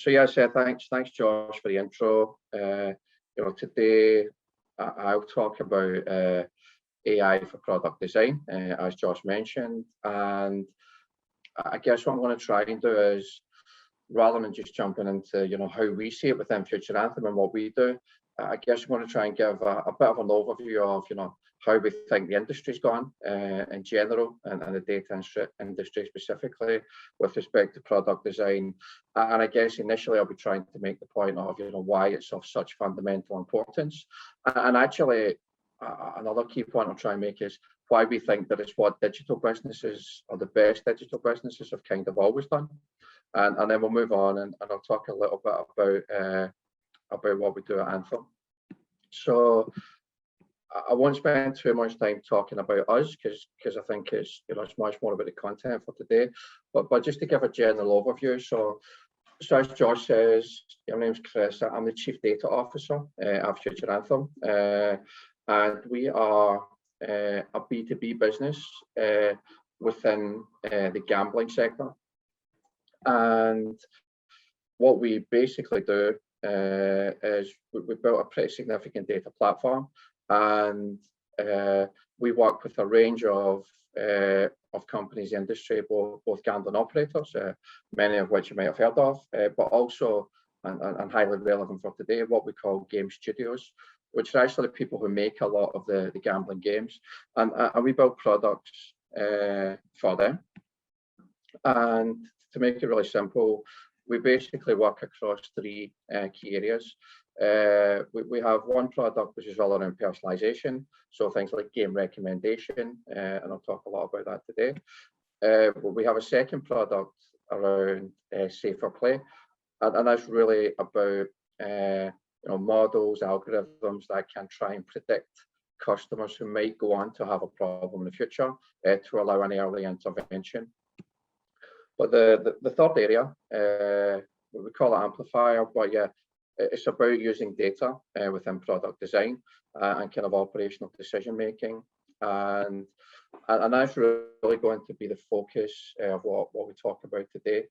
yes, thanks, Josh, for the intro. Today I'll talk about AI for product design, as Josh mentioned, and I guess what I'm going to try and do is, rather than just jumping into how we see it within Future Anthem and what we do, I guess I'm going to try and give a bit of an overview of how we think the industry's gone in general, and the data industry specifically with respect to product design. And I guess initially I'll be trying to make the point of why it's of such fundamental importance. And actually, another key point I'll try and make is why we think that it's what digital businesses, or the best digital businesses, have kind of always done. And then we'll move on, and I'll talk a little bit about what we do at Anthem. So I won't spend too much time talking about us, because I think it's much more about the content for today. But just to give a general overview, so as Josh says, my name's Chris. I'm the Chief Data Officer at Future Anthem, and we are a B2B business within the gambling sector. And what we basically do is we built a pretty significant data platform, and we work with a range of companies in the industry, both gambling operators, many of which you might have heard of, but also, and highly relevant for today, what we call game studios, which are actually people who make a lot of the gambling games, and we build products for them. And to make it really simple, we basically work across three key areas. We have one product which is all around personalization, so things like game recommendation, and I'll talk a lot about that today. We have a second product around safer play, and that's really about models, algorithms that can try and predict customers who might go on to have a problem in the future, to allow an early intervention. But the third area, we call it amplifier, but yeah, it's about using data within product design and kind of operational decision making, and that's really going to be the focus of what we talk about today.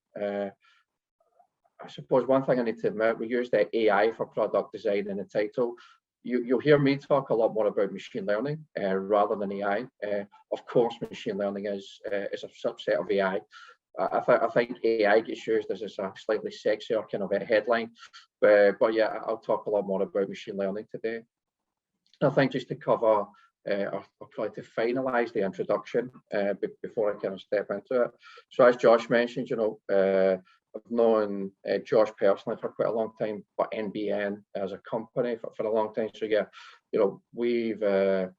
I suppose one thing I need to admit, we use the AI for product design in the title. You'll hear me talk a lot more about machine learning rather than AI. Of course, machine learning is a subset of AI. I think AI gets used as a slightly sexier kind of a headline, but yeah, I'll talk a lot more about machine learning today. I think just to cover, or try to finalise the introduction before I kind of step into it. So as Josh mentioned, I've known Josh personally for quite a long time, but NBN as a company for a long time. So yeah, we've had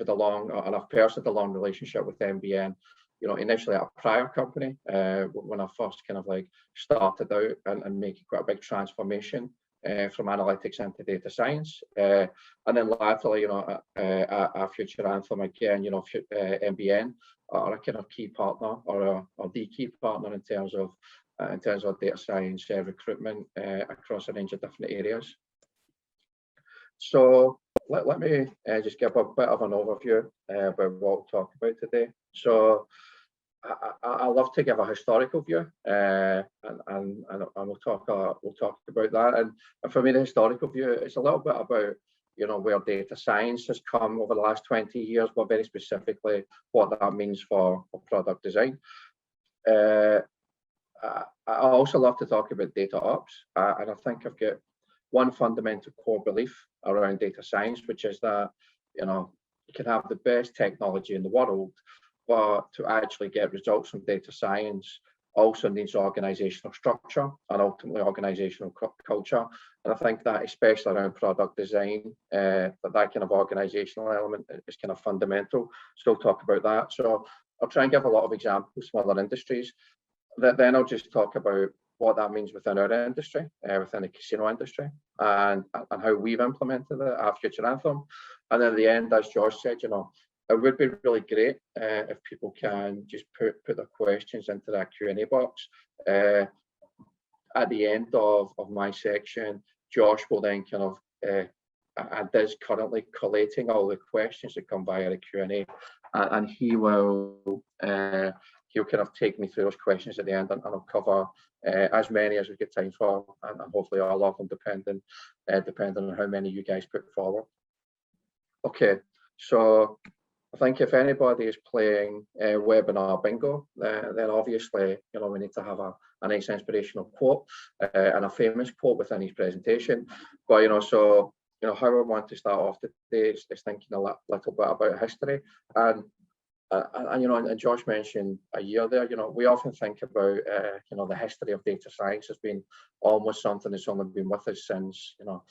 a long, and I've personally had a long relationship with NBN. Initially at a prior company, when I first kind of like started out and making quite a big transformation from analytics into data science, and then laterally, at Future Anthem again, NBN are a kind of key partner, or the key partner in terms of data science recruitment across a range of different areas. So let me just give a bit of an overview about what we'll talk about today. So I love to give a historical view, and we'll talk about that. And for me, the historical view is a little bit about where data science has come over the last 20 years, but very specifically what that means for product design. I also love to talk about data ops, and I think I've got one fundamental core belief around data science, which is that you can have the best technology in the world, but to actually get results from data science also needs organizational structure and ultimately organizational culture. And I think that especially around product design, that kind of organizational element is kind of fundamental. So we'll talk about that. So I'll try and give a lot of examples from other industries. Then I'll just talk about what that means within our industry, within the casino industry, and how we've implemented it at Future Anthem. And then at the end, as Josh said, it would be really great if people can just put their questions into that Q&A box. At the end of my section, Josh will then kind of, and is currently collating all the questions that come via the Q&A, and he will he'll kind of take me through those questions at the end, and I'll cover as many as we get time for, and hopefully all of them, depending on how many you guys put forward. Okay, so I think if anybody is playing webinar bingo, then obviously, you know, we need to have a nice inspirational quote and a famous quote within each presentation. But, you know, so, you know, how I want to start off today is thinking a little bit about history. And you know, and Josh mentioned a year there, you know, we often think about, you know, the history of data science as being almost something that's only been with us since, you know,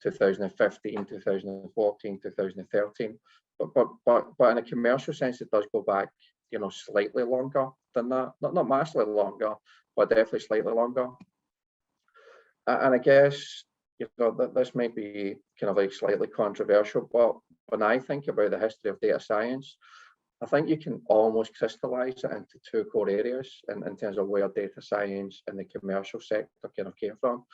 2015, 2014, 2013. But in a commercial sense, it does go back, you know, slightly longer than that. Not massively longer, but definitely slightly longer. And I guess, you know, this might be kind of like slightly controversial, but when I think about the history of data science, I think you can almost crystallize it into two core areas in terms of where data science and the commercial sector kind of came from.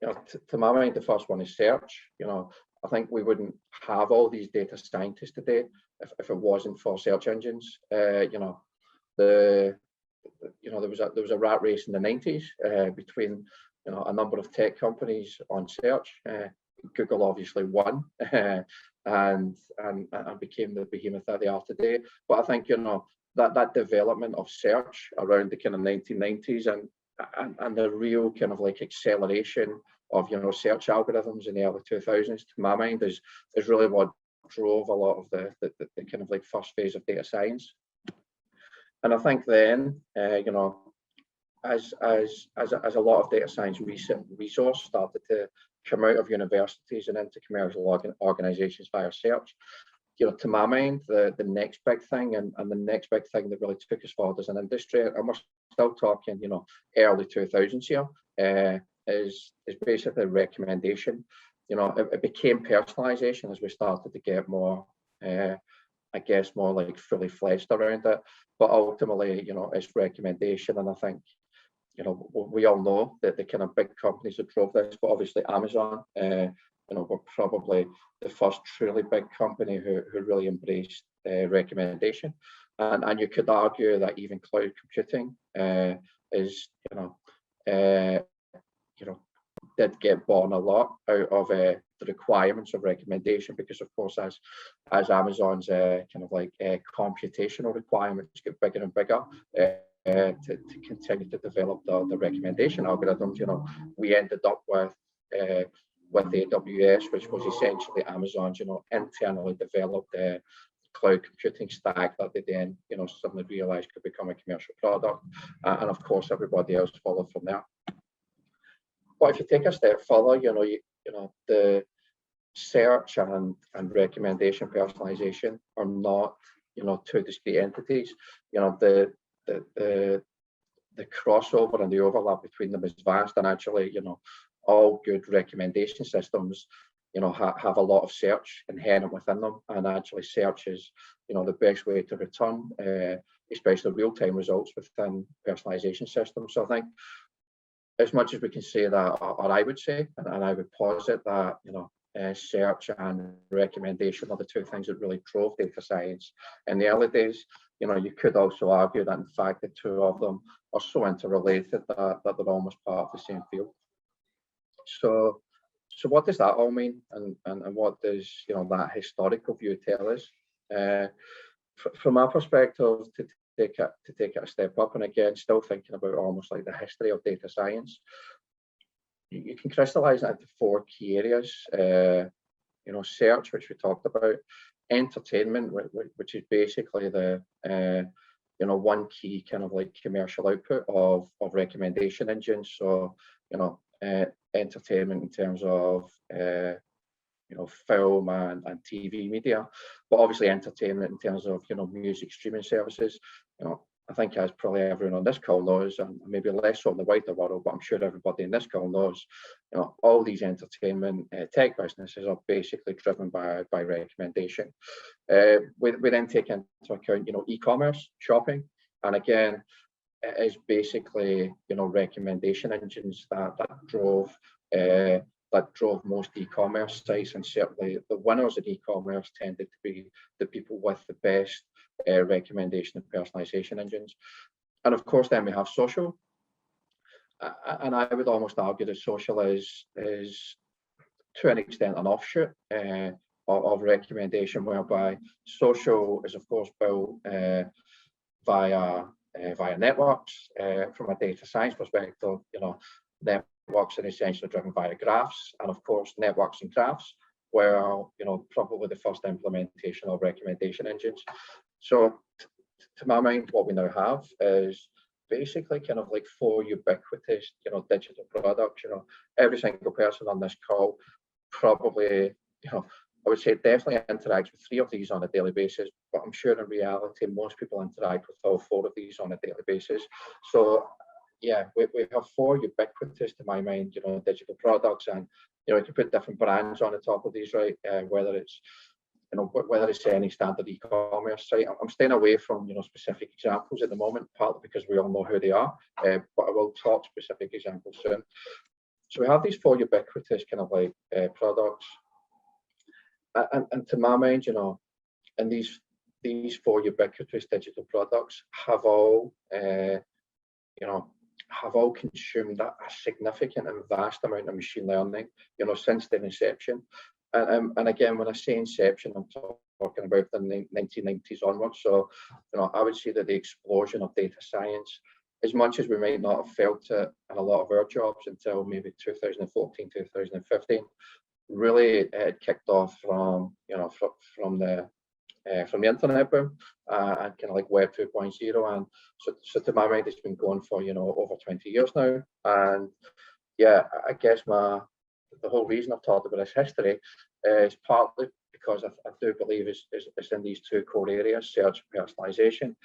You know, to my mind, the first one is search. You know, I think we wouldn't have all these data scientists today if it wasn't for search engines. You know, there was a rat race in the 90s between, you know, a number of tech companies on search. Google obviously won and became the behemoth that they are today. But I think, you know, that development of search around the kind of 1990s and the real kind of like acceleration of, you know, search algorithms in the early 2000s, to my mind, is really what drove a lot of the kind of like first phase of data science. And I think then, you know, as a lot of data science resource started to come out of universities and into commercial organizations via search, you know, to my mind, the next big thing and the next big thing that really took us forward as an industry, and we're still talking, you know, early 2000s here, is basically recommendation. You know, it became personalization as we started to get more, I guess, more like fully fleshed around it. But ultimately, you know, it's recommendation. And I think, you know, we all know that the kind of big companies that drove this, but obviously Amazon, you know, were probably the first truly big company who really embraced recommendation. And you could argue that even cloud computing is, did get born a lot out of the requirements of recommendation, because of course as Amazon's kind of like computational requirements get bigger and bigger, to continue to develop the recommendation algorithms, you know, we ended up with AWS, which was essentially Amazon's, you know, internally developed cloud computing stack that they then, you know, suddenly realized could become a commercial product, and of course everybody else followed from there. But if you take a step further, you know, the search and recommendation personalization are not, you know, two discrete entities. You know, the crossover and the overlap between them is vast, and actually, you know, all good recommendation systems, you know, have a lot of search inherent within them, and actually search is, you know, the best way to return especially real-time results within personalization systems. So I think, as much as we can say that, or I would say, and I would posit that, you know, search and recommendation are the two things that really drove data science in the early days. You know, you could also argue that in fact the two of them are so interrelated that they're almost part of the same field. So what does that all mean, and what does, you know, that historical view tell us? From our perspective, to take it a step up, and again, still thinking about almost like the history of data science, you can crystallize that into four key areas. You know, search, which we talked about; entertainment, which is basically the you know, one key kind of like commercial output of recommendation engines. So, you know, entertainment in terms of you know, film and TV media, but obviously entertainment in terms of, you know, music streaming services. You know, I think as probably everyone on this call knows, and maybe less so in the wider world, but I'm sure everybody in this call knows, you know, all these entertainment tech businesses are basically driven by recommendation. We then take into account, you know, e-commerce, shopping, and again, it is basically, you know, recommendation engines that drove that drove most e-commerce sites, and certainly the winners in e-commerce tended to be the people with the best recommendation and personalization engines. And of course, then we have social. And I would almost argue that social is to an extent an offshoot of recommendation, whereby social is of course built via networks. From a data science perspective, networks are essentially driven via graphs, and of course networks and graphs were probably the first implementation of recommendation engines. So to my mind, what we now have is basically kind of like 4 ubiquitous digital products. Every single person on this call probably, I would say definitely interacts with 3 of these on a daily basis, but I'm sure in reality most people interact with all 4 of these on a daily basis. So yeah, we have 4 ubiquitous, to my mind, digital products, and you can put different brands on the top of these, right? Whether it's any standard e-commerce site. I'm staying away from specific examples at the moment, partly because we all know who they are, but I will talk specific examples soon. So we have these 4 ubiquitous kind of like products, and to my mind, and these 4 ubiquitous digital products have all consumed a significant and vast amount of machine learning, since their inception. And again, when I say inception, I'm talking about the 1990s onwards. So, I would say that the explosion of data science, as much as we might not have felt it in a lot of our jobs until maybe 2014, 2015, really it kicked off from the internet boom and kind of like Web 2.0, and so to my mind, it's been going for over 20 years now. And yeah, I guess the whole reason I've talked about this history is partly because I do believe it's in these 2 core areas, search and personalization.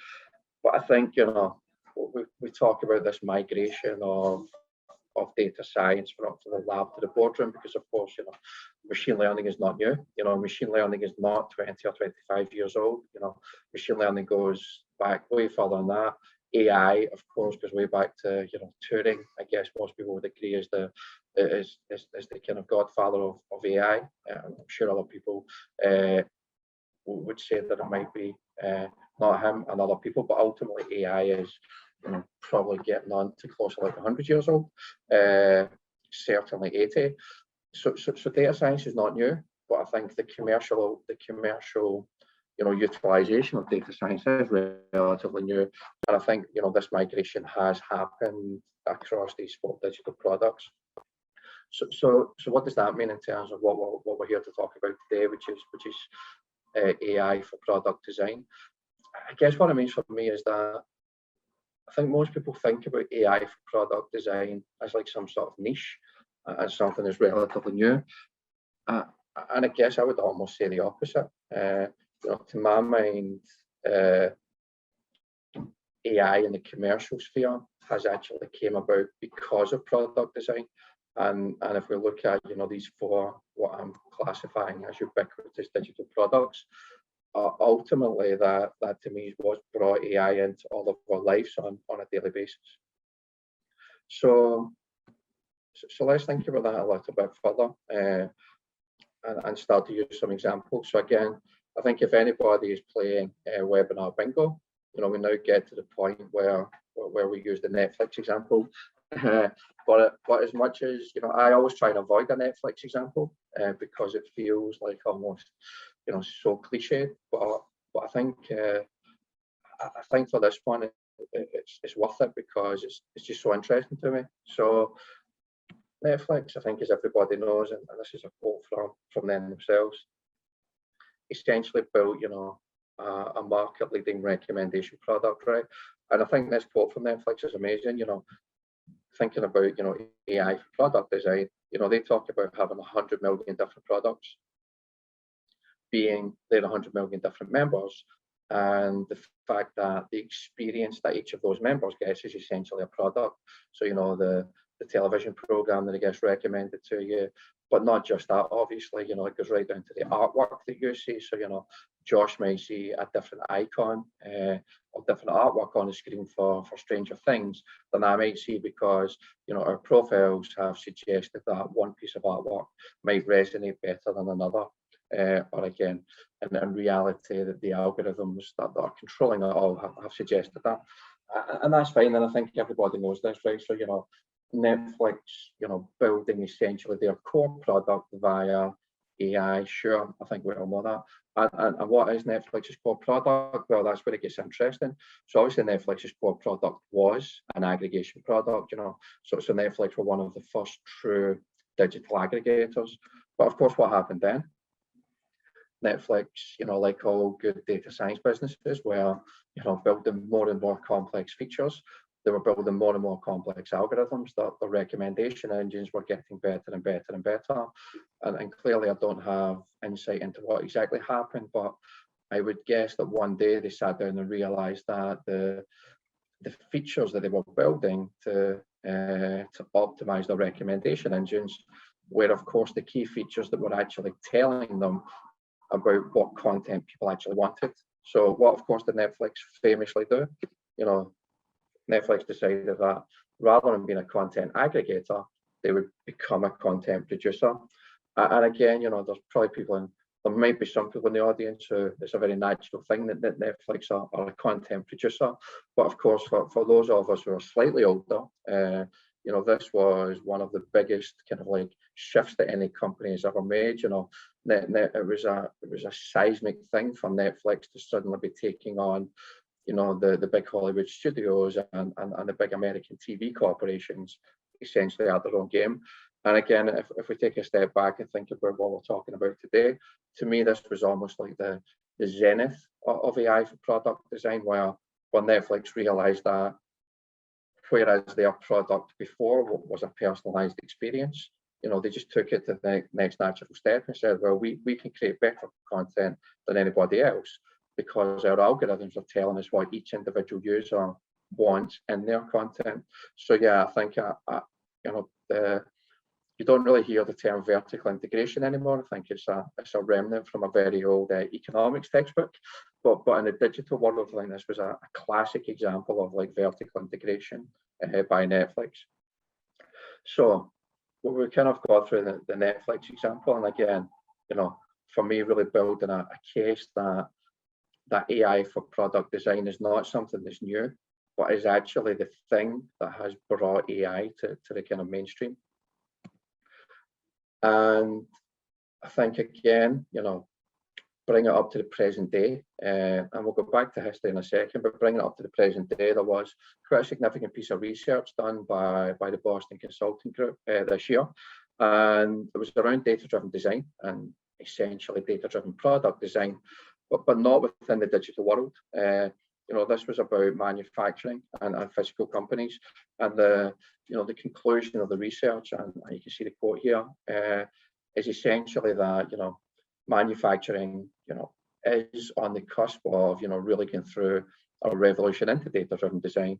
But I think we talk about this migration of data science from the lab to the boardroom, because of course machine learning is not new. Machine learning is not 20 or 25 years old. Machine learning goes back way further than that. AI, of course, goes way back to Turing. I guess most people would agree is the kind of godfather of AI. I'm sure other people would say that it might be not him and other people, but ultimately AI is probably getting on to close to like 100 years old, certainly 80. So data science is not new, but I think the commercial utilization of data science is relatively new, and I think this migration has happened across these 4 digital products. So what does that mean in terms of what we're here to talk about today, which is AI for product design? I guess what it means for me is that I think most people think about AI for product design as like some sort of niche, as something that's relatively new, and I guess I would almost say the opposite. To my mind, AI in the commercial sphere has actually came about because of product design. And if we look at these 4, what I'm classifying as ubiquitous digital products, ultimately that to me is what brought AI into all of our lives on a daily basis. So let's think about that a little bit further, and start to use some examples. So again, I think if anybody is playing webinar bingo, we now get to the point where we use the Netflix example. But as much as I always try and avoid a Netflix example because it feels like almost so cliched. But I think for this one it's worth it because it's just so interesting to me. So Netflix, I think, as everybody knows, and this is a quote from them themselves, essentially built a market leading recommendation product, right? And I think this quote from Netflix is amazing. Thinking about AI for product design, they talk about having 100 million different products, being their 100 million different members, and the fact that the experience that each of those members gets is essentially a product. So the television program that gets recommended to you, But not just that, obviously, it goes right down to the artwork that you see. So, Josh may see a different icon or different artwork on the screen for Stranger Things than I might see, because, our profiles have suggested that one piece of artwork might resonate better than another. Or again, in reality, that the algorithms that are controlling it all have suggested that. And that's fine. And I think everybody knows this, right? So, Netflix, building essentially their core product via AI. Sure, I think we all know that. And what is Netflix's core product? Well, that's where it gets interesting. So obviously Netflix's core product was an aggregation product, So Netflix were one of the first true digital aggregators. But of course, what happened then? Netflix, like all good data science businesses, were, building more and more complex features. They were building more and more complex algorithms. That the recommendation engines were getting better and better and better. And clearly, I don't have insight into what exactly happened, but I would guess that one day they sat down and realized that the features that they were building to optimize their recommendation engines were, of course, the key features that were actually telling them about what content people actually wanted. So what, of course, did Netflix famously do? Netflix decided that rather than being a content aggregator, they would become a content producer. And again, there's probably there might be some people in the audience who it's a very natural thing that Netflix are a content producer. But of course, for those of us who are slightly older, this was one of the biggest kind of like shifts that any company has ever made. It was a seismic thing for Netflix to suddenly be taking on, the big Hollywood studios and the big American TV corporations essentially at their own game. And again, if we take a step back and think about what we're talking about today, to me, this was almost like the zenith of AI for product design, where Netflix realized that whereas their product before was a personalized experience, they just took it to the next natural step and said, well, we can create better content than anybody else, because our algorithms are telling us what each individual user wants in their content. So yeah, I think you don't really hear the term vertical integration anymore. I think it's a remnant from a very old economics textbook. But in the digital world, I think this was a classic example of like vertical integration by Netflix. So we kind of got through the Netflix example, and again, for me, really building a case that AI for product design is not something that's new, but is actually the thing that has brought AI to the kind of mainstream. And I think, again, bring it up to the present day, and we'll go back to history in a second, but bring it up to the present day, there was quite a significant piece of research done by the Boston Consulting Group this year, and it was around data-driven design and essentially data-driven product design, but not within the digital world. This was about manufacturing and physical companies, and the conclusion of the research, and you can see the quote here, is essentially that manufacturing is on the cusp of really going through a revolution into data-driven design,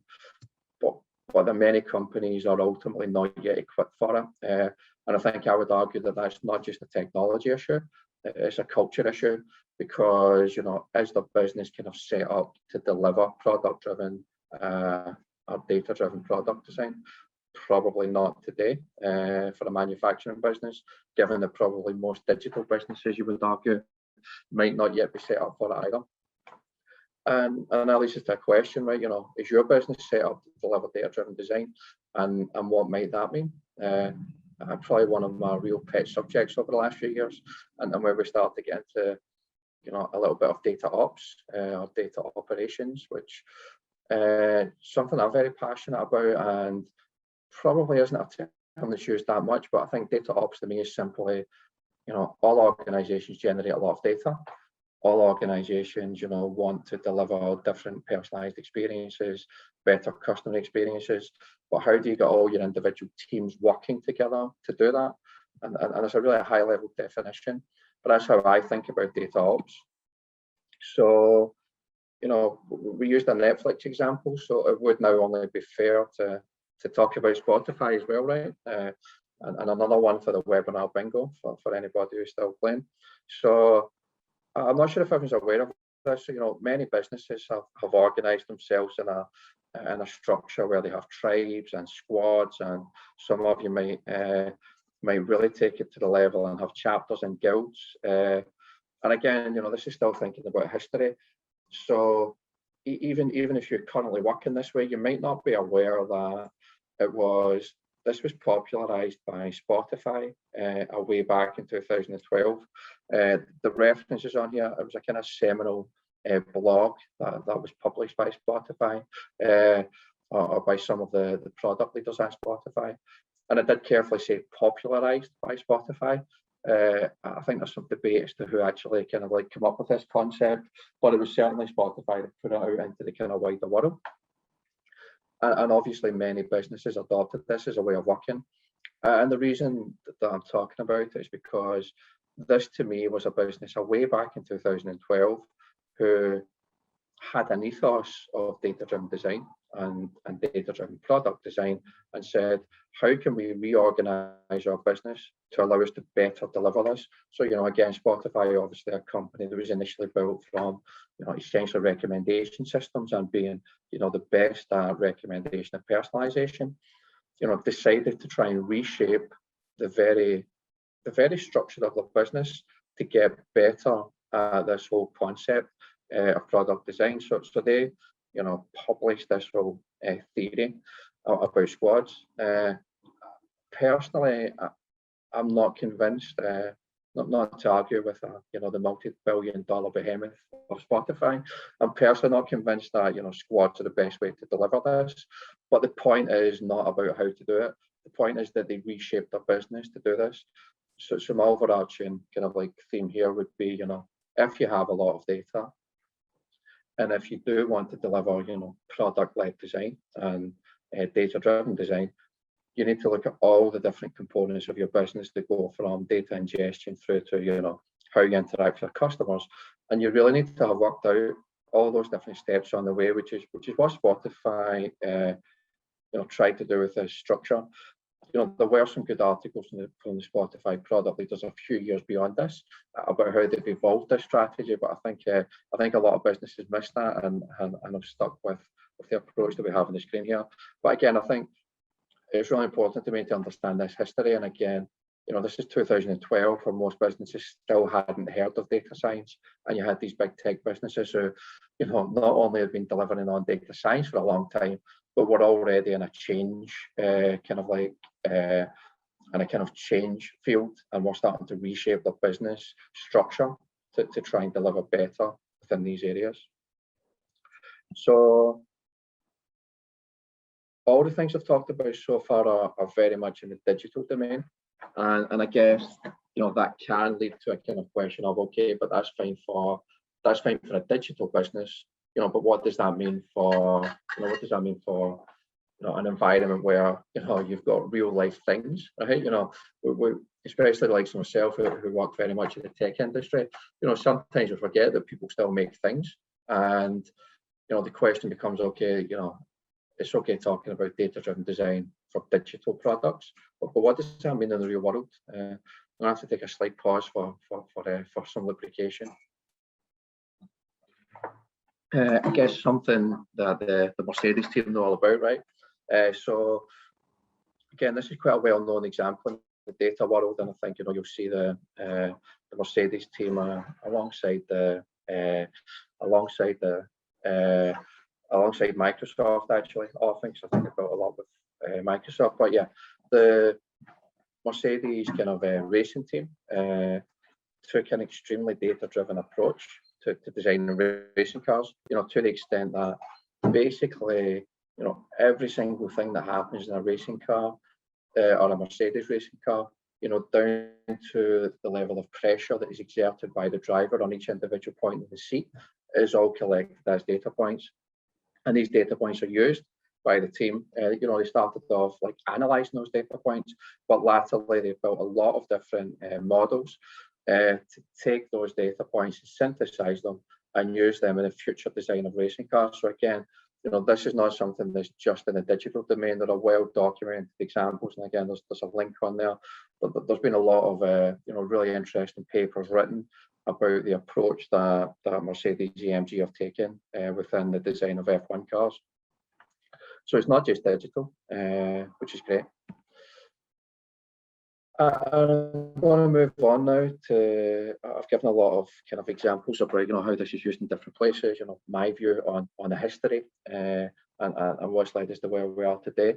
but that many companies are ultimately not yet equipped for it. And I think I would argue that that's not just a technology issue, it's a culture issue, because is the business kind of set up to deliver product-driven or data-driven product design? Probably not today for a manufacturing business, given that probably most digital businesses, you would argue, might not yet be set up for it either. And that leads us to a question, right? Is your business set up to deliver data-driven design, and what might that mean? Probably one of my real pet subjects over the last few years, and where we start to get into a little bit of data ops or data operations, which something I'm very passionate about, and probably isn't a term that's used that much, but I think data ops to me is simply, all organizations generate a lot of data. All organizations, want to deliver different personalized experiences, better customer experiences, but how do you get all your individual teams working together to do that? And it's a really high level definition, but that's how I think about data ops. So, we used a Netflix example, so it would now only be fair to talk about Spotify as well, right? and another one for the webinar bingo for anybody who's still playing. So I'm not sure if everyone's aware of this. So, many businesses have organised themselves in a structure where they have tribes and squads, and some of you might really take it to the level and have chapters and guilds. And again, this is still thinking about history. So even if you're currently working this way, you might not be aware that this was popularized by Spotify way back in 2012. The references on here, it was a kind of seminal blog that was published by Spotify or by some of the product leaders at Spotify. And it did carefully say popularized by Spotify. I think there's some debate as to who actually kind of come up with this concept, but it was certainly Spotify that put it out into the kind of wider world. And obviously many businesses adopted this as a way of working. And the reason that I'm talking about it is because this to me was a business way back in 2012 who had an ethos of data-driven design and data-driven product design, and said, how can we reorganize our business to allow us to better deliver this? So, again, Spotify, obviously a company that was initially built from, essentially recommendation systems and being, the best at recommendation and personalization, decided to try and reshape the very structure of the business to get better at this whole concept of product design. So they, published this whole theory about squads. Personally, I'm not convinced, not to argue with the multi-billion-dollar behemoth of Spotify. I'm personally not convinced that squads are the best way to deliver this. But the point is not about how to do it. The point is that they reshaped their business to do this. So some overarching kind of theme here would be, if you have a lot of data, and if you do want to deliver, product-led design and data-driven design, you need to look at all the different components of your business that go from data ingestion through to, how you interact with your customers. And you really need to have worked out all those different steps on the way, which is what Spotify, tried to do with this structure. There were some good articles from the Spotify product leaders a few years beyond this about how they've evolved this strategy, but I think a lot of businesses missed that and have stuck with the approach that we have on the screen here. But again, I think it's really important to me to understand this history. And again, this is 2012, where most businesses still hadn't heard of data science, and you had these big tech businesses who, not only have been delivering on data science for a long time, but we're already in a change in a kind of change field, and we're starting to reshape the business structure to try and deliver better within these areas. So all the things I've talked about so far are very much in the digital domain, and I guess that can lead to a kind of question of, okay, but that's fine for a digital business, but what does that mean for an environment where you've got real life things, right? We especially like myself who work very much in the tech industry, sometimes we forget that people still make things, and the question becomes, okay, it's okay talking about data-driven design for digital products, but what does that mean in the real world? I'm gonna have to take a slight pause for some lubrication. I guess something that the Mercedes team know all about, right? So again, this is quite a well-known example in the data world, and I think you'll see the Mercedes team alongside Microsoft, actually. All things I think about a lot with Microsoft, but yeah, the Mercedes kind of racing team took an extremely data-driven approach to designing racing cars, to the extent that basically, every single thing that happens in a racing car or a Mercedes racing car, down to the level of pressure that is exerted by the driver on each individual point in the seat, is all collected as data points. And these data points are used by the team. They started off analyzing those data points, but latterly they built a lot of different models to take those data points and synthesize them and use them in the future design of racing cars. So again, this is not something that's just in the digital domain. There are well documented examples, and again, there's a link on there. But there's been a lot of really interesting papers written about the approach that Mercedes-AMG have taken within the design of F1 cars. So it's not just digital, which is great. I'm going to move on now to, I've given a lot of kind of examples about, how this is used in different places, my view on the history and what's led us to where we are today.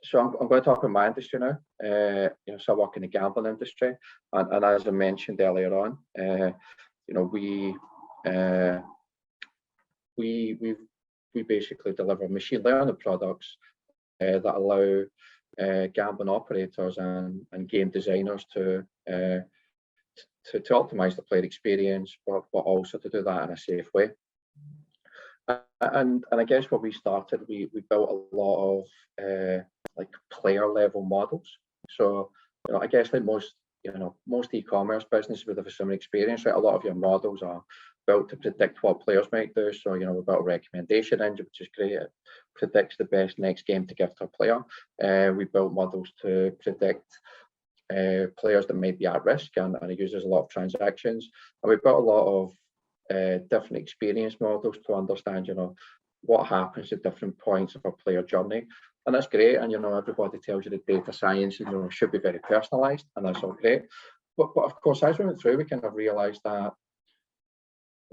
So I'm going to talk about my industry now. So I work in the gambling industry, and as I mentioned earlier on, we basically deliver machine learning products that allow gambling operators and game designers to optimize the player experience, but also to do that in a safe way. And I guess when we started, we built a lot of like player level models. So I guess like most e-commerce businesses would have a similar experience, right? A lot of your models are built to predict what players might do. So we built a recommendation engine, which is great. It predicts the best next game to give to a player. We built models to predict players that might be at risk, and it uses a lot of transactions. And we built a lot of different experience models to understand, what happens at different points of a player journey. And that's great. And, everybody tells you that data science, should be very personalized, and that's all great. But of course, as we went through, we kind of realized that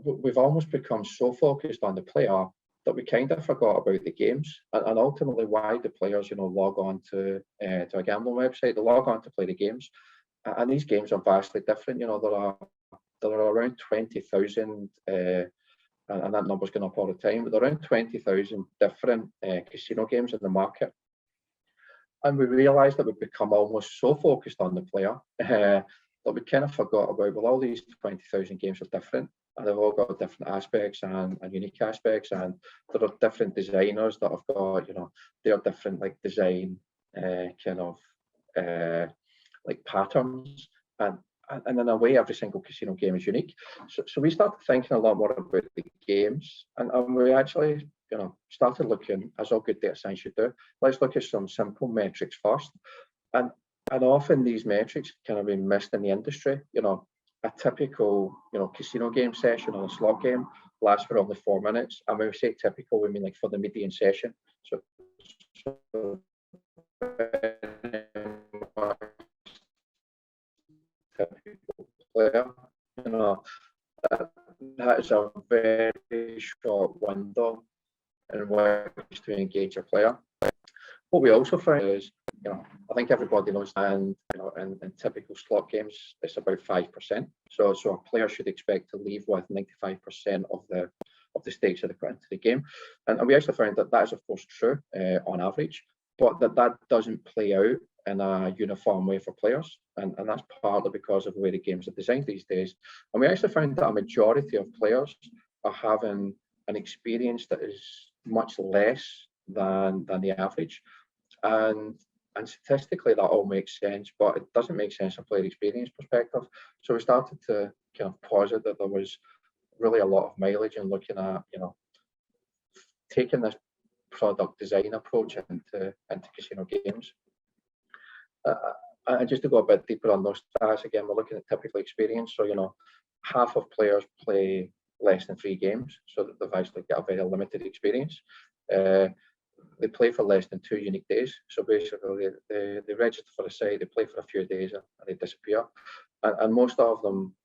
we've almost become so focused on the player that we kind of forgot about the games, and ultimately why the players, log on to a gambling website. They log on to play the games, and these games are vastly different. There are around 20,000, and that number's going up all the time, but there are around 20,000 different casino games in the market. And we realised that we've become almost so focused on the player that we kind of forgot about, well, all these 20,000 games are different, and they've all got different aspects and unique aspects, and there are different designers that have got, they're different, like design like patterns, and in a way, every single casino game is unique. So we started thinking a lot more about the games, and we actually, started looking, as all good data science should do. Let's look at some simple metrics first, and often these metrics kind of been missed in the industry. A typical, casino game session on a slot game lasts for only 4 minutes, and when we say typical, we mean like for the median session. So typical player, that is a very short window in which to engage a player. What we also found is, I think everybody knows, and in typical slot games, it's about 5%. So a player should expect to leave with 95% of the stakes that they put into the game, and we actually found that is of course true on average, but that doesn't play out in a uniform way for players, and that's partly because of the way the games are designed these days. And we actually found that a majority of players are having an experience that is much less than the average, and statistically that all makes sense, but it doesn't make sense from a player experience perspective. So we started to kind of posit that there was really a lot of mileage in looking at, taking this product design approach into casino games. And just to go a bit deeper on those stats, again, we're looking at typical experience. So, half of players play less than 3 games, so that they've actually got a very limited experience. They play for less than 2 unique days. So basically, they register for a site, they play for a few days, and they disappear. And most of them,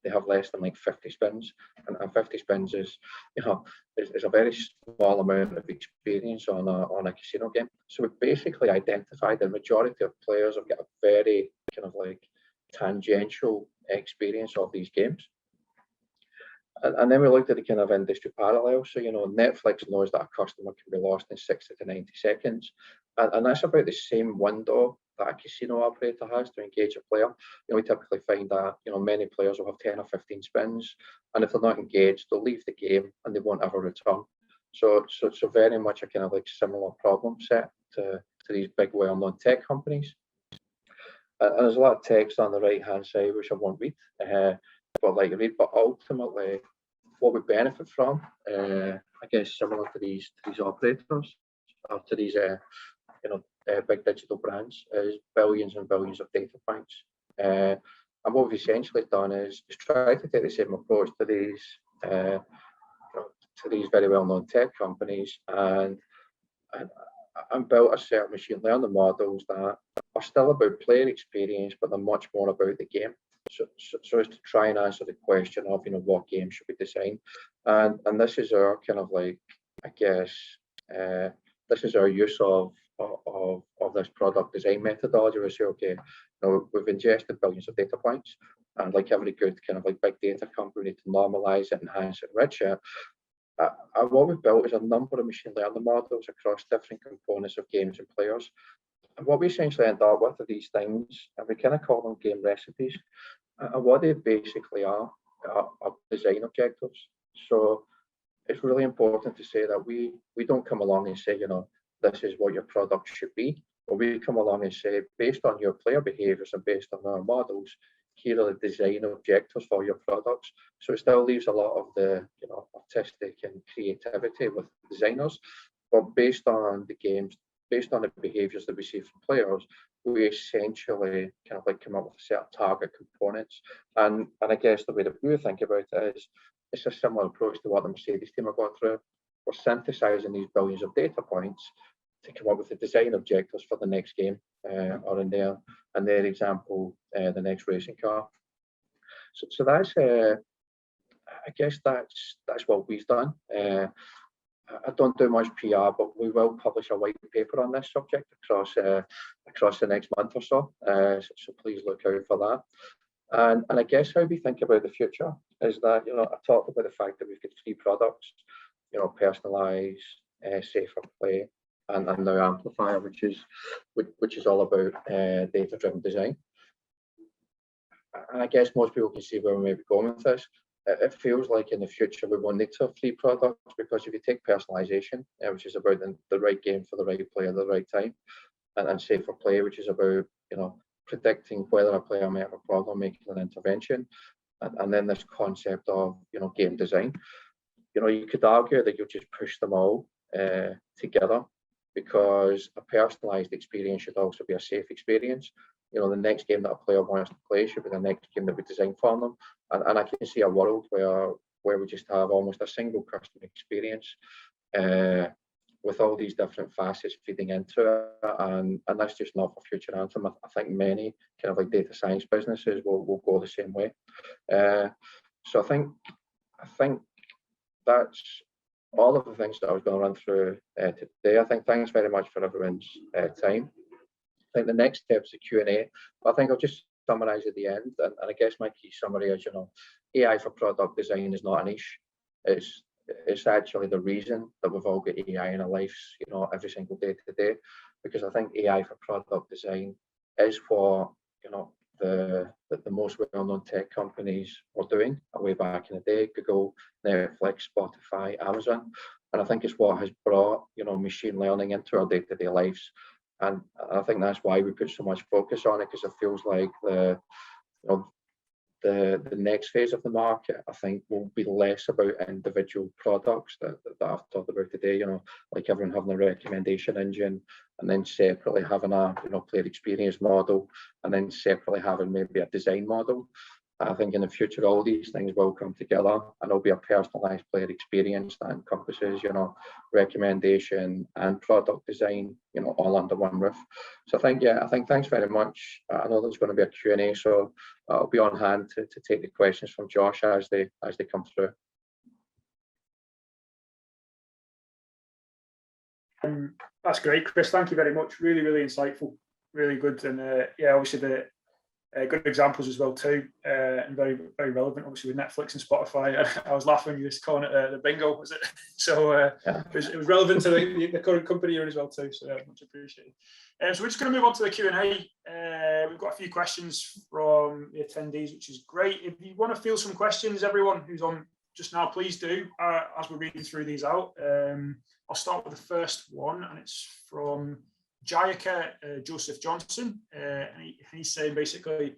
they have less than like 50 spins, and 50 spins is a very small amount of experience on a casino game. So we basically identified the majority of players have got a very kind of like tangential experience of these games. And then we looked at the kind of industry parallels. So, Netflix knows that a customer can be lost in 60 to 90 seconds. And that's about the same window that a casino operator has to engage a player. We typically find that, many players will have 10 or 15 spins. And if they're not engaged, they'll leave the game and they won't ever return. So very much a kind of like similar problem set to these big well-known tech companies. And there's a lot of text on the right-hand side, which I won't read. But ultimately, what we benefit from, I guess, similar to these operators or to these big digital brands, is billions and billions of data points. And what we've essentially done is try to take the same approach to these very well-known tech companies and built a set of machine learning models that are still about player experience, but they're much more about the game. So as to try and answer the question of, what game should we design, and this is our kind of like, I guess, this is our use of this product design methodology. We say, okay, we've ingested billions of data points, and like every good kind of like big data company, to normalize it, enhance it, enrich it. And what we've built is a number of machine learning models across different components of games and players. And what we essentially end up with are these things, and we kind of call them game recipes. And what they basically are design objectives. So it's really important to say that we don't come along and say, this is what your product should be. But we come along and say, based on your player behaviors and based on our models, here are the design objectives for your products. So it still leaves a lot of the artistic and creativity with designers, but based on the games, based on the behaviors that we see from players, we essentially kind of like come up with a set of target components. And I guess the way that we think about it is, it's a similar approach to what the Mercedes team are going through. We're synthesizing these billions of data points to come up with the design objectives for the next game, or in their example, the next racing car. So that's, I guess that's what we've done. I don't do much PR, but we will publish a white paper on this subject across the next month or so. So please look out for that. And I guess how we think about the future is that, I talked about the fact that we've got 3 products, personalised, safer play, and now Amplifier, which is all about data-driven design. And I guess most people can see where we may be going with this. It feels like in the future we won't need to have 3 products, because if you take personalisation, which is about the right game for the right player at the right time, and safer play, which is about predicting whether a player may have a problem, making an intervention, and then this concept of game design. You could argue that you just push them all together, because a personalised experience should also be a safe experience. The next game that a player wants to play should be the next game that we design for them. And I can see a world where we just have almost a single customer experience with all these different facets feeding into it. And that's just not for future Anthem. I think many kind of like data science businesses will go the same way. So I think that's all of the things that I was going to run through today. I think thanks very much for everyone's time. I think the next step is the Q&A. I think I'll just summarise at the end. And I guess my key summary is, AI for product design is not a niche. It's actually the reason that we've all got AI in our lives, every single day today. Because I think AI for product design is what, the most well-known tech companies were doing way back in the day: Google, Netflix, Spotify, Amazon. And I think it's what has brought, machine learning into our day-to-day lives. And I think that's why we put so much focus on it, because it feels like the next phase of the market, I think, will be less about individual products that I've talked about today, like everyone having a recommendation engine, and then separately having a player experience model, and then separately having maybe a design model. I think in the future, all these things will come together, and it'll be a personalized player experience that encompasses, recommendation and product design, all under one roof. So I think thanks very much. I know there's going to be a Q&A, so I'll be on hand to take the questions from Josh as they come through. That's great, Chris. Thank you very much. Really, really insightful. Really good. And obviously the good examples as well too, and very, very relevant. Obviously with Netflix and Spotify, I was laughing when you were calling it the bingo, was it? So it was relevant to the current company you're in as well too. So much appreciated. So we're just going to move on to the Q&A. We've got a few questions from the attendees, which is great. If you want to field some questions, everyone who's on just now, please do as we're reading through these out. I'll start with the first one, and it's from Jayaka Joseph Johnson, and he's saying basically,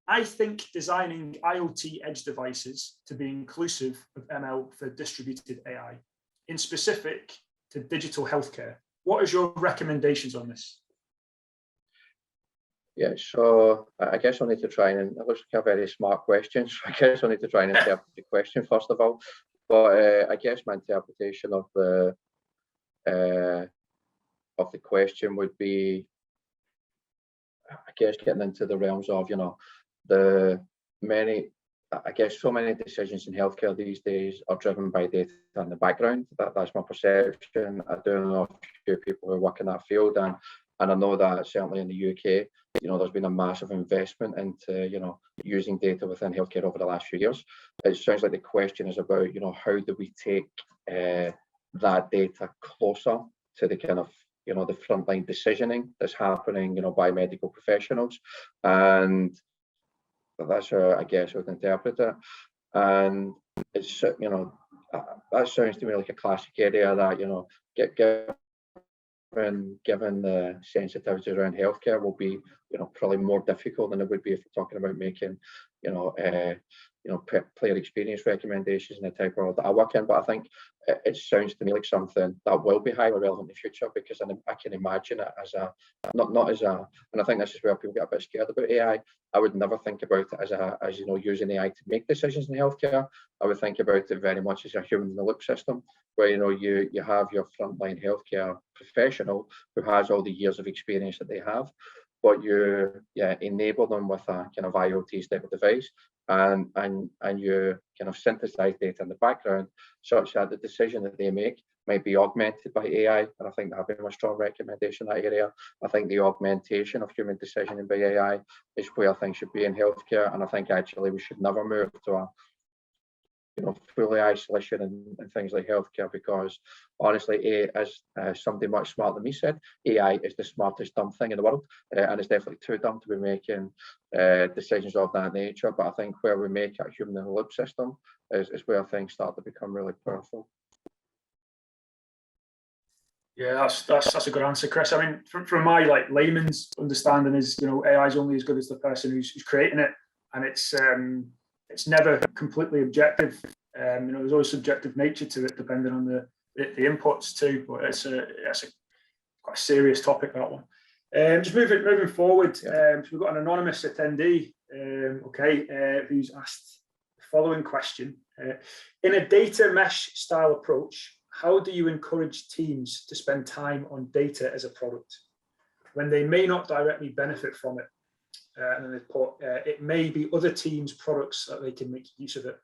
I think designing IoT edge devices to be inclusive of ML for distributed AI, in specific to digital healthcare. What is your recommendations on this? Yeah, so I guess I need to try and, it looks like a very smart question, so I guess I need to try and interpret the question first of all. But I guess my interpretation of the question would be, I guess, getting into the realms of, the many, I guess, so many decisions in healthcare these days are driven by data in the background. That's my perception. I do know a few people who work in that field, and I know that certainly in the UK, there's been a massive investment into, using data within healthcare over the last few years. It sounds like the question is about, how do we take that data closer to the kind of, the frontline decisioning that's happening, by medical professionals. And that's how I guess I would interpret it. And it's, that sounds to me like a classic area that, given the sensitivities around healthcare will be, probably more difficult than it would be if we're talking about making, player experience recommendations in the type of world that I work in. But I think it sounds to me like something that will be highly relevant in the future, because I can imagine it as a, not as a, and I think this is where people get a bit scared about AI. I would never think about it as using AI to make decisions in healthcare. I would think about it very much as a human in the loop system, where you have your frontline healthcare professional who has all the years of experience that they have, but you enable them with a kind of IoT stable device, and you kind of synthesize data in the background such that the decision that they make might be augmented by AI. And I think that would be my strong recommendation in that area. I think the augmentation of human decisioning by AI is where things should be in healthcare. And I think actually we should never move to a fully isolation and things like healthcare, because honestly, as somebody much smarter than me said, AI is the smartest dumb thing in the world, and it's definitely too dumb to be making decisions of that nature. But I think where we make a human in the loop system is where things start to become really powerful. Yeah, that's a good answer, Chris. I mean, from my layman's understanding is, AI is only as good as the person who's creating it, and it's never completely objective. There's always subjective nature to it, depending on the inputs too. But it's quite a serious topic, that one. Just moving forward, so we've got an anonymous attendee, who's asked the following question: in a data mesh style approach, how do you encourage teams to spend time on data as a product when they may not directly benefit from it? And then they put, it may be other teams' products that they can make use of it.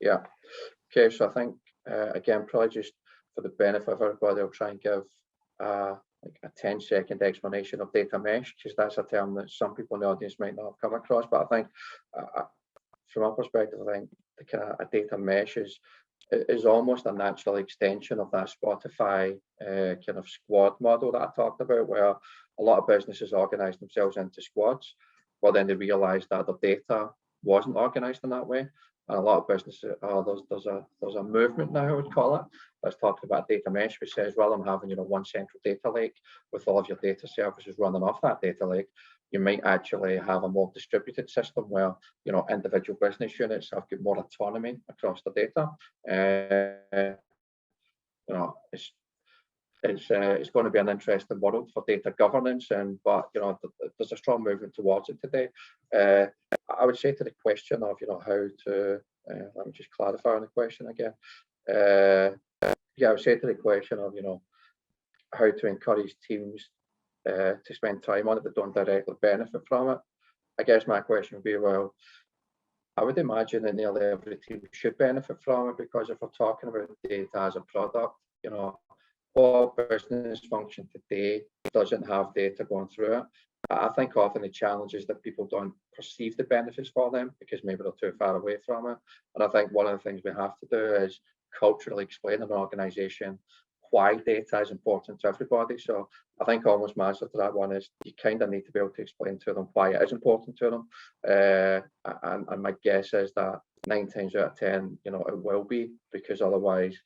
Yeah. Okay, so I think, again, probably just for the benefit of everybody, I'll try and give a 10-second explanation of data mesh, because that's a term that some people in the audience might not have come across. But I think, from our perspective, I think the kind of a data mesh is almost a natural extension of that Spotify kind of squad model that I talked about, where a lot of businesses organize themselves into squads, but then they realize that the data wasn't organized in that way. And a lot of businesses, there's a movement now, I would call it, that's talking about data mesh, which says, rather than having one central data lake with all of your data services running off that data lake, you might actually have a more distributed system where individual business units have got more autonomy across the data. It's going to be an interesting world for data governance, but there's a strong movement towards it today. I would say to the question of how to let me just clarify on the question again. I would say to the question of how to encourage teams to spend time on it that don't directly benefit from it. I guess my question would be, well, I would imagine that nearly every team should benefit from it, because if we're talking about data as a product, all business function today doesn't have data going through it. I think often the challenge is that people don't perceive the benefits for them because maybe they're too far away from it. And I think one of the things we have to do is culturally explain in an organization why data is important to everybody. So I think almost my answer to that one is you kind of need to be able to explain to them why it is important to them. And my guess is that 9 times out of 10, it will be, because otherwise,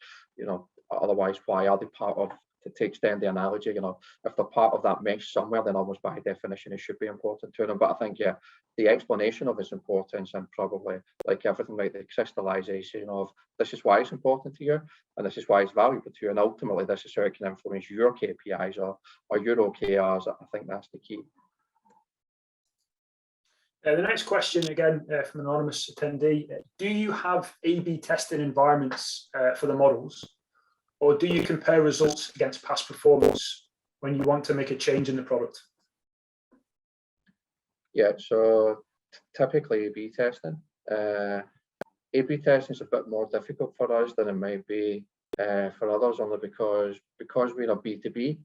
why are they part of to extend the analogy, if they're part of that mesh somewhere, then almost by definition it should be important to them. But I think, yeah, the explanation of its importance, and probably like everything, like the crystallization of this is why it's important to you, and this is why it's valuable to you, and ultimately this is how it can influence your KPIs or your OKRs. I think that's the key. The next question, again, from an anonymous attendee. Do you have A/B testing environments for the models, or do you compare results against past performance when you want to make a change in the product? Yeah, so typically A/B testing. A/B testing is a bit more difficult for us than it might be for others, only because we're a B2B.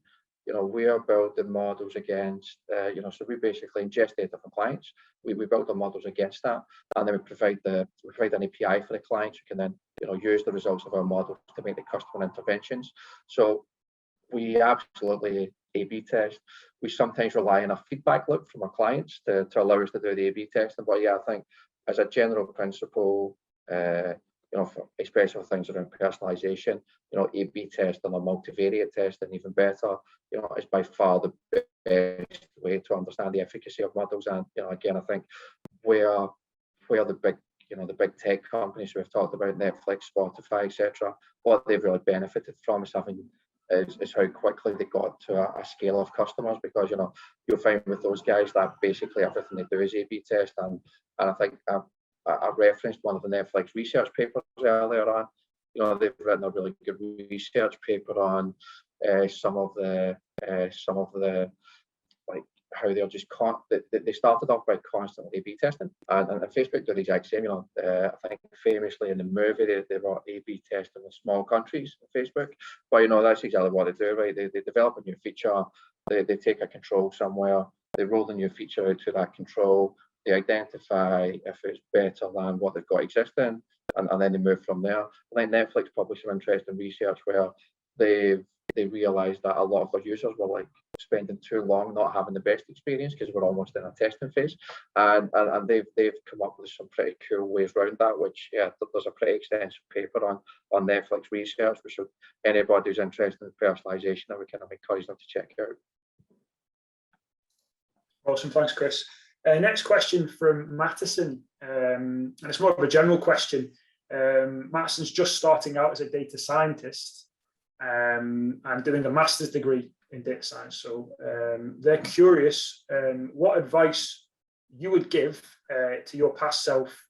We are building models against, so we basically ingest data from clients. We build the models against that, and then we provide an API for the clients who can then, use the results of our models to make the customer interventions. So we absolutely A/B test. We sometimes rely on a feedback loop from our clients to allow us to do the A/B testing. But yeah, I think as a general principle, especially for things around personalization, A/B testing or multivariate testing, even better, is by far the best way to understand the efficacy of models. And again, I think where the big tech companies we've talked about, Netflix, Spotify, etc., what they've really benefited from is how quickly they got to a scale of customers, because you'll find with those guys that basically everything they do is A/B test. And I think I referenced one of the Netflix research papers earlier on. They've written a really good research paper on some of the like how they're just they started off by constantly A/B testing, and Facebook did the exact same. I think famously in the movie they were A/B testing in small countries on Facebook, but that's exactly what they do, right? They develop a new feature, they take a control somewhere, they roll the new feature out to that control, they identify if it's better than what they've got existing, and then they move from there. I think Netflix published some interesting research where they realized that a lot of their users were like spending too long not having the best experience because we're almost in a testing phase, and they've come up with some pretty cool ways around that, which there's a pretty extensive paper on Netflix research, which anybody who's interested in personalization, I would kind of encourage them to check out. Awesome, thanks, Chris. Next question from Mattison, and it's more of a general question. Mattison's just starting out as a data scientist and doing a master's degree in data science. So they're curious what advice you would give to your past self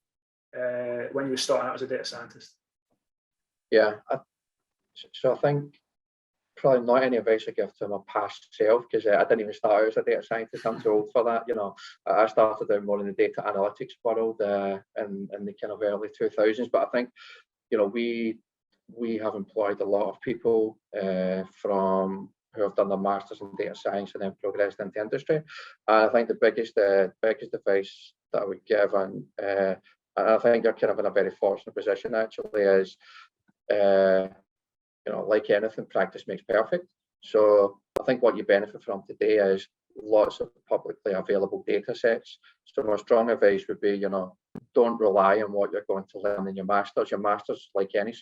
when you were starting out as a data scientist. Yeah, so I think probably not any advice I give to my past self, because I didn't even start out as a data scientist. I'm too old for that. I started out more in the data analytics world in the kind of early 2000s. But I think we have employed a lot of people from who have done their masters in data science and then progressed into industry. And I think the biggest advice that I would give, and I think you're kind of in a very fortunate position actually, is like anything, practice makes perfect. So I think what you benefit from today is lots of publicly available data sets. So my strong advice would be, don't rely on what you're going to learn in your masters. Your masters, like any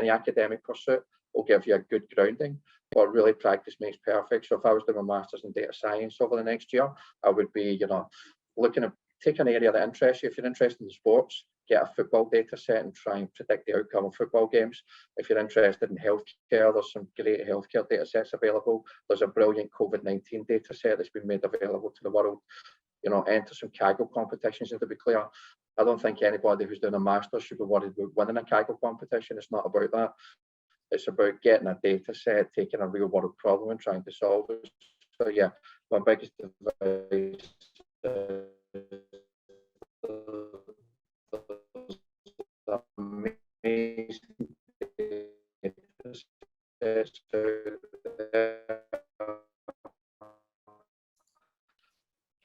academic pursuit, will give you a good grounding, but really practice makes perfect. So if I was doing my masters in data science over the next year, I would be, looking at take an area that interests you. If you're interested in sports, get a football data set and try and predict the outcome of football games. If you're interested in healthcare, there's some great healthcare data sets available. There's a brilliant COVID-19 data set that's been made available to the world. Enter some Kaggle competitions. And to be clear, I don't think anybody who's doing a master's should be worried about winning a Kaggle competition. It's not about that. It's about getting a data set, taking a real world problem and trying to solve it. So yeah, my biggest advice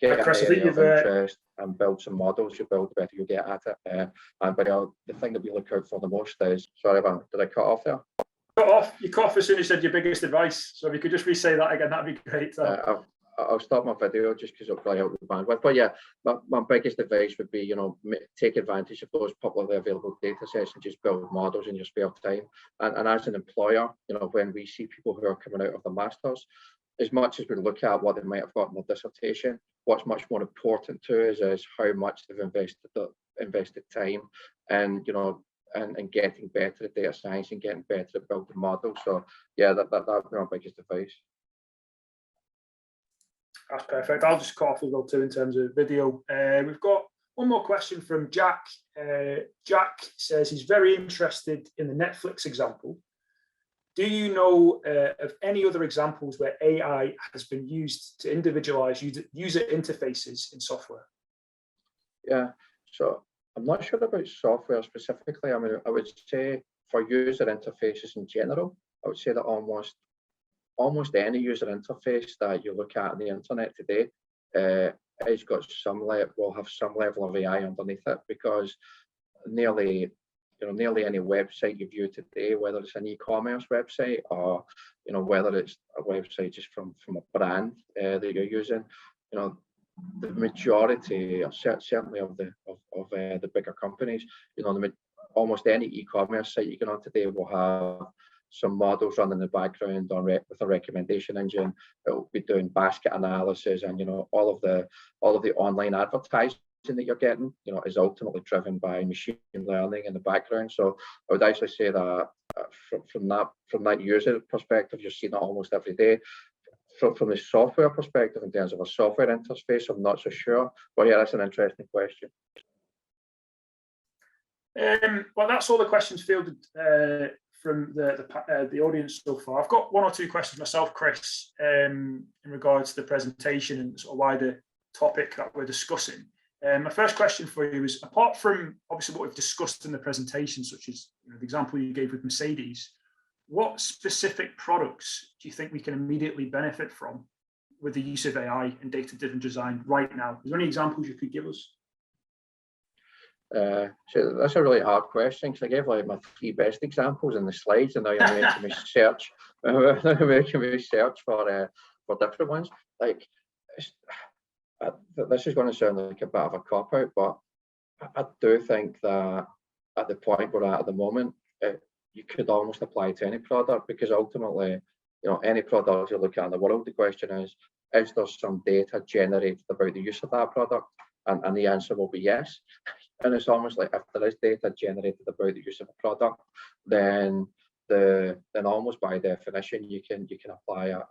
get Chris, an area of interest and build some models. You build, the better you get at it. But the thing that we look out for the most is, sorry, did I cut off there? You cut off as soon as you said your biggest advice. So if you could just re-say that again, that'd be great. I'll stop my video just because it'll probably help with bandwidth. But yeah, my biggest advice would be, you know, take advantage of those publicly available data sets and just build models in your spare time. And as an employer, you know, when we see people who are coming out of the masters, as much as we look at what they might have got in their dissertation, what's much more important to us is how much they've invested time and, you know, and getting better at data science and getting better at building models. So yeah, that would be my biggest advice. That's perfect. I'll just cut off as well too in terms of video. We've got one more question from Jack. Jack says he's very interested in the Netflix example. Do you know of any other examples where AI has been used to individualize user interfaces in software? Yeah, so I'm not sure about software specifically. I mean, I would say for user interfaces in general, I would say that almost any user interface that you look at on the internet today has got will have some level of AI underneath it, because nearly any website you view today, whether it's an e-commerce website or, you know, whether it's a website just from a brand that you're using, you know, the majority, certainly of the bigger companies, you know, almost any e-commerce site you get on today will have some models running in the background with a recommendation engine. It'll be doing basket analysis, and, you know, all of the online advertising that you're getting, you know, is ultimately driven by machine learning in the background. So I would actually say that from that user perspective, you're seeing it almost every day. From the software perspective, in terms of a software interface, I'm not so sure. But yeah, that's an interesting question. Well, that's all the questions fielded from the audience so far. I've got one or two questions myself, Chris, in regards to the presentation and sort of wider topic that we're discussing. My first question for you is, apart from obviously what we've discussed in the presentation, such as, you know, the example you gave with Mercedes, what specific products do you think we can immediately benefit from with the use of AI and data-driven design right now? Is there any examples you could give us? So that's a really hard question, because I gave like my 3 best examples in the slides, and now you're making me search. Making me search for different ones. Like, this is going to sound like a bit of a cop-out, but I do think that at the point we're at the moment, you could almost apply to any product, because ultimately, you know, any product you look at in the world, the question is there some data generated about the use of that product? And the answer will be yes. And it's almost like, if there is data generated about the use of a product, then almost by definition you can apply a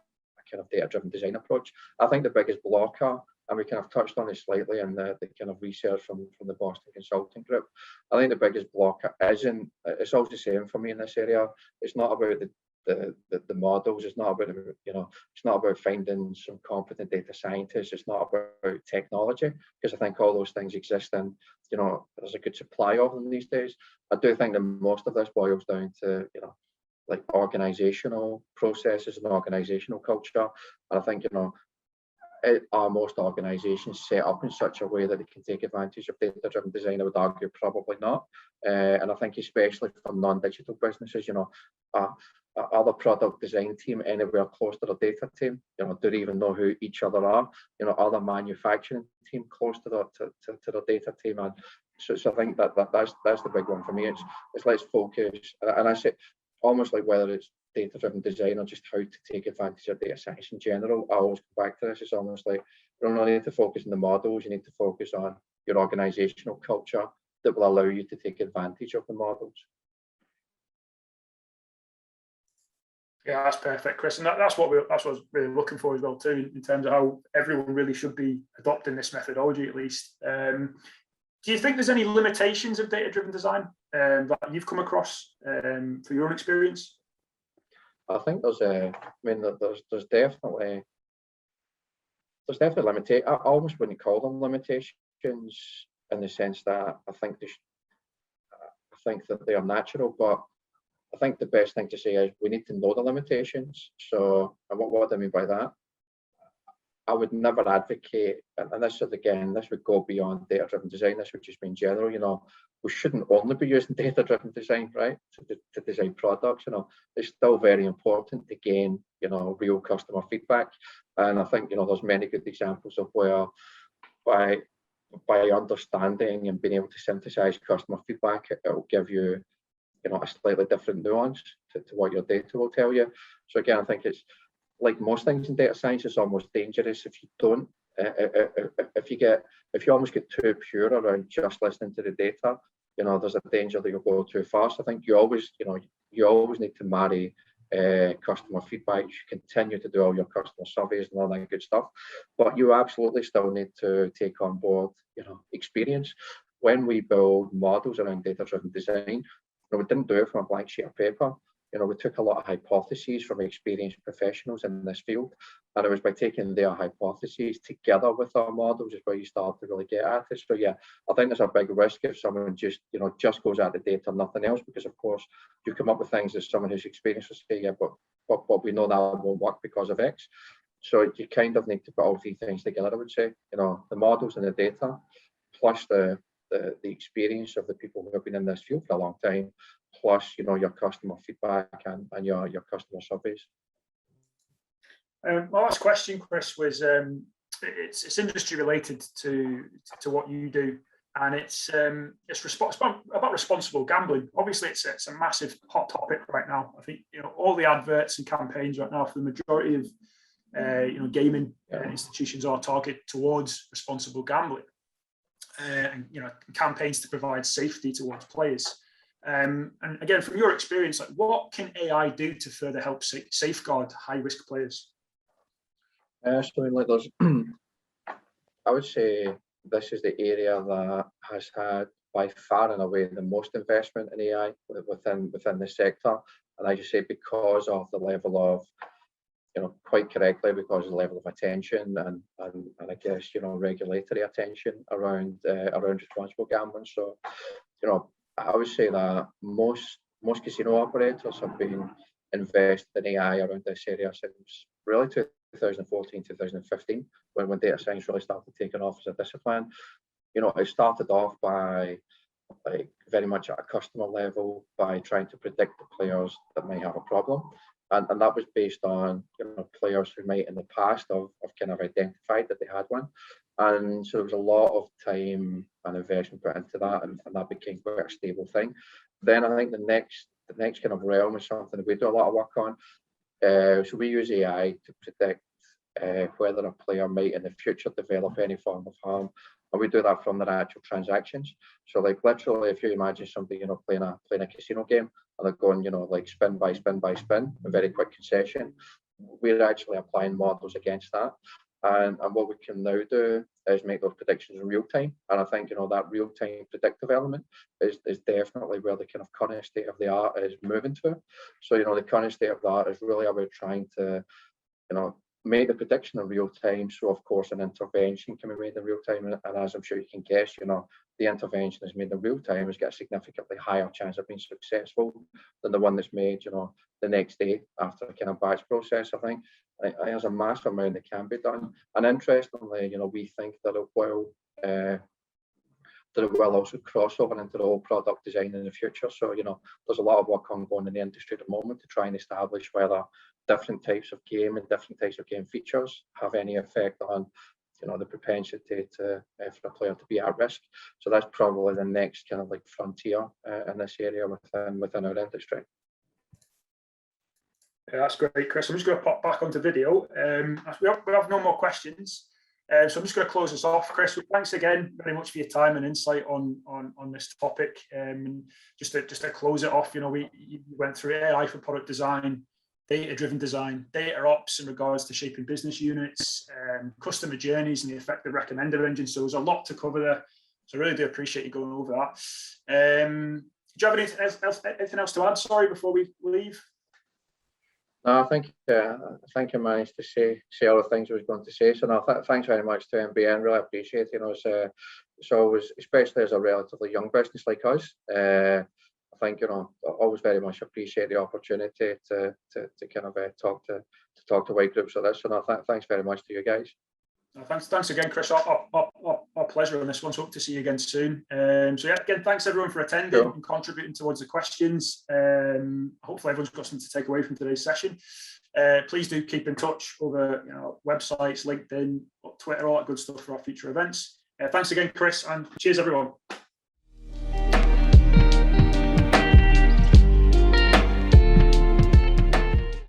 kind of data-driven design approach. I think the biggest blocker, and we kind of touched on it slightly in the kind of research from the Boston Consulting Group, I think the biggest blocker it's always the same for me in this area. It's not about the models. It's not about, you know, it's not about finding some competent data scientists. It's not about technology, because I think all those things exist, and, you know, there's a good supply of them these days. I do think that most of this boils down to, you know, like organizational processes and organizational culture. And I think, you know, are most organizations set up in such a way that it can take advantage of data-driven design? I would argue probably not. And I think especially for non-digital businesses, you know, are the product design team anywhere close to the data team? You know, do they even know who each other are? You know, are the manufacturing team close to the data team? And so I think that's the big one for me. It's let's focus, and I say almost like whether it's data-driven design or just how to take advantage of data science in general. I always come back to this. It's almost like you don't need to focus on the models. You need to focus on your organizational culture that will allow you to take advantage of the models. Yeah, that's perfect, Chris, and that's what I was really looking for as well too, in terms of how everyone really should be adopting this methodology at least. Do you think there's any limitations of data-driven design that you've come across through your own experience? I think there's definitely limitations. I almost wouldn't call them limitations, in the sense that I think that they are natural, but I think the best thing to say is we need to know the limitations. So, and what do I mean by that? I would never advocate, and this is again, this would go beyond data-driven design. This would just be in general. You know, we shouldn't only be using data-driven design, right, to design products. You know, it's still very important to gain, you know, real customer feedback. And I think, you know, there's many good examples of where by understanding and being able to synthesize customer feedback, it will give you, you know, a slightly different nuance to what your data will tell you. So again, I think it's like most things in data science, it's almost dangerous if you don't, if you almost get too pure around just listening to the data. You know, there's a danger that you'll go too fast. I think you always need to marry customer feedback. You should continue to do all your customer surveys and all that good stuff, but you absolutely still need to take on board, you know, experience. When we build models around data-driven design, you know, we didn't do it from a blank sheet of paper. You know, we took a lot of hypotheses from experienced professionals in this field, and it was by taking their hypotheses together with our models is where you start to really get at it. So yeah, I think there's a big risk if someone just goes at the data and nothing else, because of course you come up with things as someone who's experienced will say, yeah, but we know that won't work because of X. So you kind of need to put all three things together, I would say. You know, the models and the data, plus the experience of the people who have been in this field for a long time, plus, you know, your customer feedback and your customer surveys. My last question, Chris, was it's industry related to what you do, and it's about responsible gambling. Obviously, it's a massive hot topic right now. I think, you know, all the adverts and campaigns right now for the majority of you know, gaming institutions are targeted towards responsible gambling, and, you know, campaigns to provide safety towards players. And again, from your experience, like, what can AI do to further help safeguard high-risk players? So like there's, I would say this is the area that has had by far and away the most investment in AI within the sector, and I just say because of the level of, you know, quite correctly, because of the level of attention and I guess, you know, regulatory attention around responsible gambling. So, you know, I would say that most casino operators have been invested in AI around this area since really 2014, 2015, when data science really started taking off as a discipline. You know, it started off by like very much at a customer level by trying to predict the players that may have a problem. And that was based on, you know, players who might in the past have kind of identified that they had one. And so there was a lot of time and investment put into that, and that became quite a stable thing. Then I think the next kind of realm is something that we do a lot of work on. So we use AI to predict whether a player might in the future develop any form of harm. And we do that from their actual transactions. So like literally, if you imagine somebody, you know, playing a casino game, and they're going, you know, like spin by spin by spin, a very quick concession, we're actually applying models against that. And what we can now do is make those predictions in real time. And I think, you know, that real time predictive element is definitely where the kind of current state of the art is moving to. So, you know, the current state of the art is really about trying to, you know, make the prediction in real time. So of course an intervention can be made in real time, and as I'm sure you can guess, you know, the intervention is made in real time has got a significantly higher chance of being successful than the one that's made, you know, the next day after a kind of batch process. I think there's a massive amount that can be done, and interestingly, you know, we think that it will also cross over into the whole product design in the future. So, you know, there's a lot of work ongoing in the industry at the moment to try and establish whether different types of game and different types of game features have any effect on, you know, the propensity to for a player to be at risk. So that's probably the next kind of like frontier in this area within our industry. Yeah, that's great, Chris. I'm just going to pop back onto video. We have no more questions. So I'm just going to close this off, Chris. Thanks again very much for your time and insight on this topic. And just to close it off, you know, you went through AI for product design, data-driven design, data ops in regards to shaping business units, customer journeys, and the effective recommender engine. So there's a lot to cover there. So I really do appreciate you going over that. Do you have anything else to add? Sorry, before we leave. No, I think I managed to say all the things I was going to say. So no, thanks very much to MBN. Really appreciate it. You know, it's always, especially as a relatively young business like us, I think, you know, I always very much appreciate the opportunity to kind of talk to wide groups like this. So no, thanks very much to you guys. Thanks again, Chris. Our pleasure on this one. So hope to see you again soon. So yeah, again, thanks everyone for attending and contributing towards the questions. Hopefully everyone's got something to take away from today's session. Please do keep in touch over websites, LinkedIn, Twitter, all that good stuff for our future events. Thanks again, Chris, and cheers everyone.